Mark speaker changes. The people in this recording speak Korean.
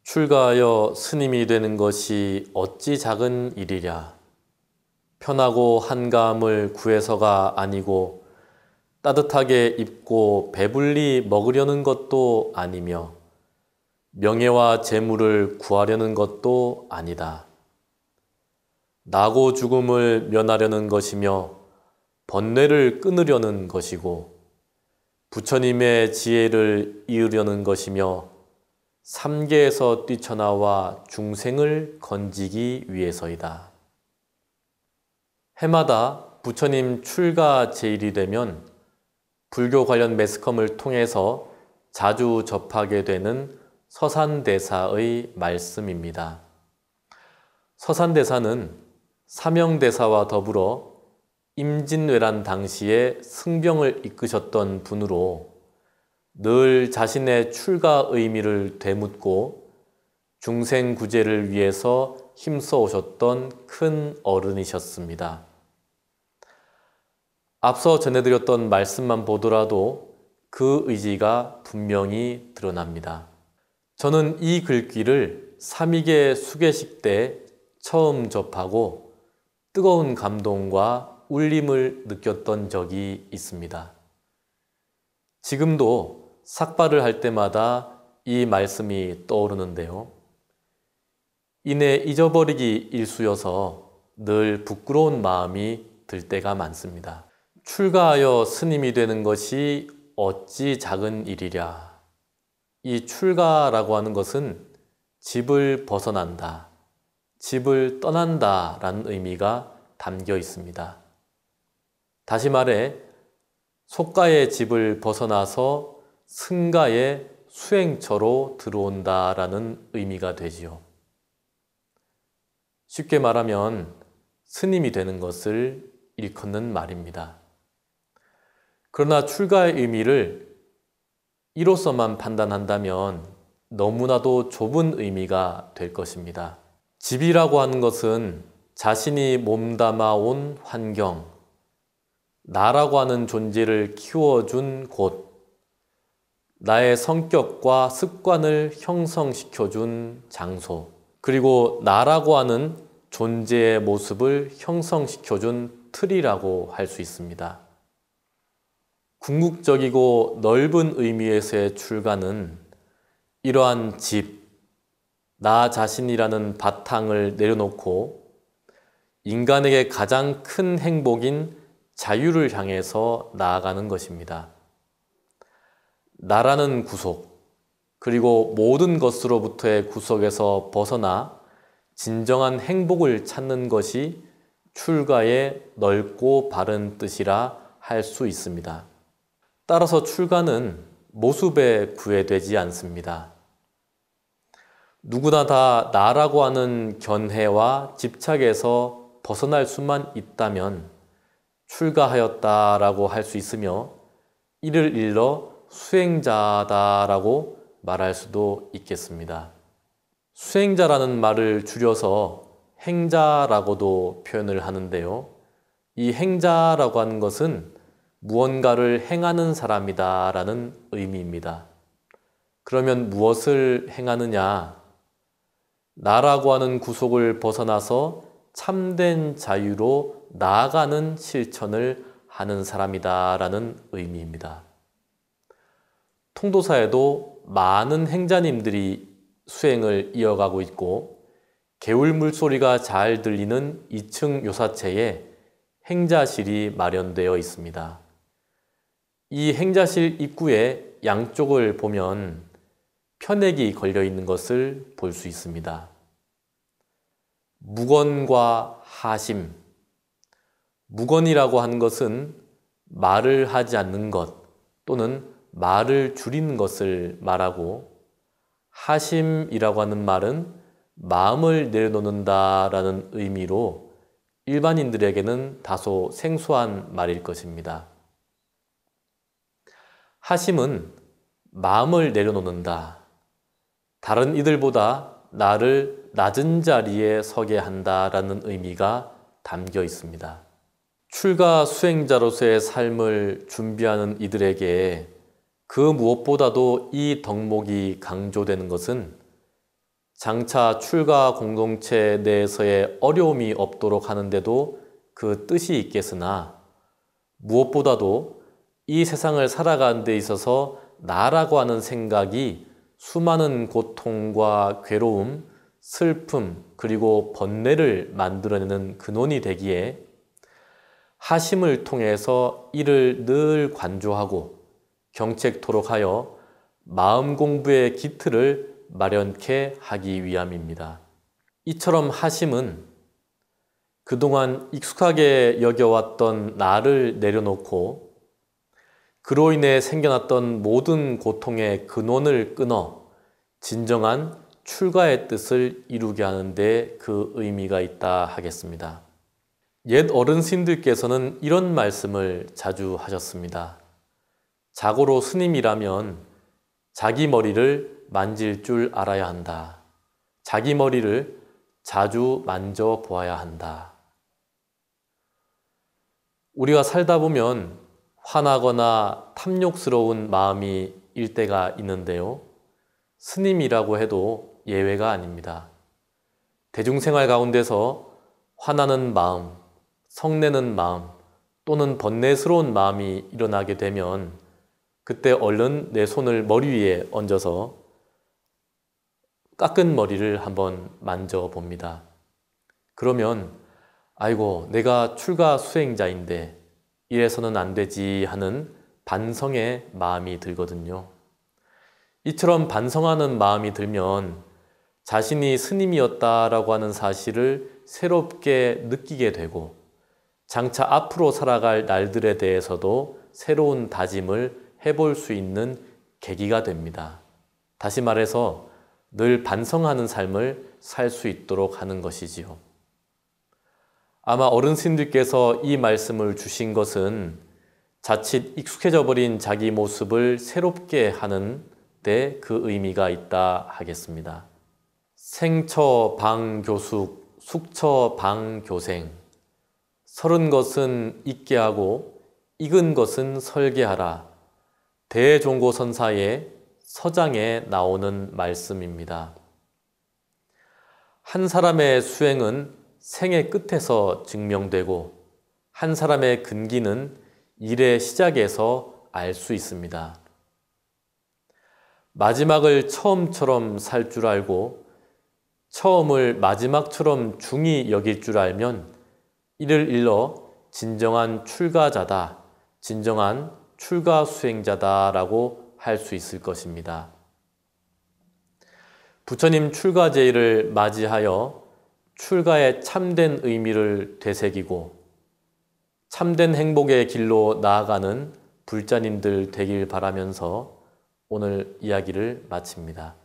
Speaker 1: 출가하여 스님이 되는 것이 어찌 작은 일이랴. 편하고 한가함을 구해서가 아니고 따뜻하게 입고 배불리 먹으려는 것도 아니며 명예와 재물을 구하려는 것도 아니다. 나고 죽음을 면하려는 것이며 번뇌를 끊으려는 것이고 부처님의 지혜를 이으려는 것이며 삼계에서 뛰쳐나와 중생을 건지기 위해서이다. 해마다 부처님 출가 제일이 되면 불교 관련 매스컴을 통해서 자주 접하게 되는 서산대사의 말씀입니다. 서산대사는 사명대사와 더불어 임진왜란 당시에 승병을 이끄셨던 분으로 늘 자신의 출가 의미를 되묻고 중생 구제를 위해서 힘써 오셨던 큰 어른이셨습니다. 앞서 전해드렸던 말씀만 보더라도 그 의지가 분명히 드러납니다. 저는 이 글귀를 삼위계 수계식 때 처음 접하고 뜨거운 감동과 울림을 느꼈던 적이 있습니다. 지금도 삭발을 할 때마다 이 말씀이 떠오르는데요. 이내 잊어버리기 일쑤여서 늘 부끄러운 마음이 들 때가 많습니다. 출가하여 스님이 되는 것이 어찌 작은 일이랴. 이 출가라고 하는 것은 집을 벗어난다, 집을 떠난다 라는 의미가 담겨 있습니다. 다시 말해 속가의 집을 벗어나서 승가의 수행처로 들어온다라는 의미가 되지요. 쉽게 말하면 스님이 되는 것을 일컫는 말입니다. 그러나 출가의 의미를 이로서만 판단한다면 너무나도 좁은 의미가 될 것입니다. 집이라고 하는 것은 자신이 몸담아 온 환경, 나라고 하는 존재를 키워준 곳, 나의 성격과 습관을 형성시켜준 장소, 그리고 나라고 하는 존재의 모습을 형성시켜준 틀이라고 할 수 있습니다. 궁극적이고 넓은 의미에서의 출가는 이러한 집, 나 자신이라는 바탕을 내려놓고 인간에게 가장 큰 행복인 자유를 향해서 나아가는 것입니다. 나라는 구속, 그리고 모든 것으로부터의 구속에서 벗어나 진정한 행복을 찾는 것이 출가의 넓고 바른 뜻이라 할 수 있습니다. 따라서 출가는 모습에 구애되지 않습니다. 누구나 다 나라고 하는 견해와 집착에서 벗어날 수만 있다면 출가하였다라고 할 수 있으며 이를 일러 수행자다라고 말할 수도 있겠습니다. 수행자라는 말을 줄여서 행자라고도 표현을 하는데요. 이 행자라고 하는 것은 무언가를 행하는 사람이다 라는 의미입니다. 그러면 무엇을 행하느냐? 나라고 하는 구속을 벗어나서 참된 자유로 나아가는 실천을 하는 사람이다 라는 의미입니다. 통도사에도 많은 행자님들이 수행을 이어가고 있고 개울 물소리가 잘 들리는 2층 요사체에 행자실이 마련되어 있습니다. 이 행자실 입구에 양쪽을 보면 편액이 걸려 있는 것을 볼 수 있습니다. 무건과 하심. 무건이라고 하는 것은 말을 하지 않는 것 또는 말을 줄이는 것을 말하고, 하심이라고 하는 말은 마음을 내려놓는다라는 의미로 일반인들에게는 다소 생소한 말일 것입니다. 하심은 마음을 내려놓는다. 다른 이들보다 나를 낮은 자리에 서게 한다라는 의미가 담겨 있습니다. 출가 수행자로서의 삶을 준비하는 이들에게 그 무엇보다도 이 덕목이 강조되는 것은 장차 출가 공동체 내에서의 어려움이 없도록 하는데도 그 뜻이 있겠으나 무엇보다도 이 세상을 살아가는 데 있어서 나라고 하는 생각이 수많은 고통과 괴로움, 슬픔, 그리고 번뇌를 만들어내는 근원이 되기에 하심을 통해서 이를 늘 관조하고 경책토록 하여 마음 공부의 기틀을 마련케 하기 위함입니다. 이처럼 하심은 그동안 익숙하게 여겨왔던 나를 내려놓고 그로 인해 생겨났던 모든 고통의 근원을 끊어 진정한 출가의 뜻을 이루게 하는데 그 의미가 있다 하겠습니다. 옛 어른신들께서는 이런 말씀을 자주 하셨습니다. 자고로 스님이라면 자기 머리를 만질 줄 알아야 한다. 자기 머리를 자주 만져보아야 한다. 우리가 살다 보면 화나거나 탐욕스러운 마음이 일 때가 있는데요. 스님이라고 해도 예외가 아닙니다. 대중생활 가운데서 화나는 마음, 성내는 마음 또는 번뇌스러운 마음이 일어나게 되면 그때 얼른 내 손을 머리 위에 얹어서 깎은 머리를 한번 만져봅니다. 그러면 아이고 내가 출가 수행자인데 이래서는 안 되지 하는 반성의 마음이 들거든요. 이처럼 반성하는 마음이 들면 자신이 스님이었다라고 하는 사실을 새롭게 느끼게 되고 장차 앞으로 살아갈 날들에 대해서도 새로운 다짐을 해볼 수 있는 계기가 됩니다. 다시 말해서 늘 반성하는 삶을 살 수 있도록 하는 것이지요. 아마 어른신들께서 이 말씀을 주신 것은 자칫 익숙해져 버린 자기 모습을 새롭게 하는 데 그 의미가 있다 하겠습니다. 생처 방교숙, 숙처 방교생. 설은 것은 잊게 하고 익은 것은 설계하라. 대종고선사의 서장에 나오는 말씀입니다. 한 사람의 수행은 생의 끝에서 증명되고 한 사람의 근기는 일의 시작에서 알 수 있습니다. 마지막을 처음처럼 살 줄 알고 처음을 마지막처럼 중히 여길 줄 알면 이를 일러 진정한 출가자다, 진정한 출가 수행자다라고 할 수 있을 것입니다. 부처님 출가제의를 맞이하여 출가의 참된 의미를 되새기고 참된 행복의 길로 나아가는 불자님들 되길 바라면서 오늘 이야기를 마칩니다.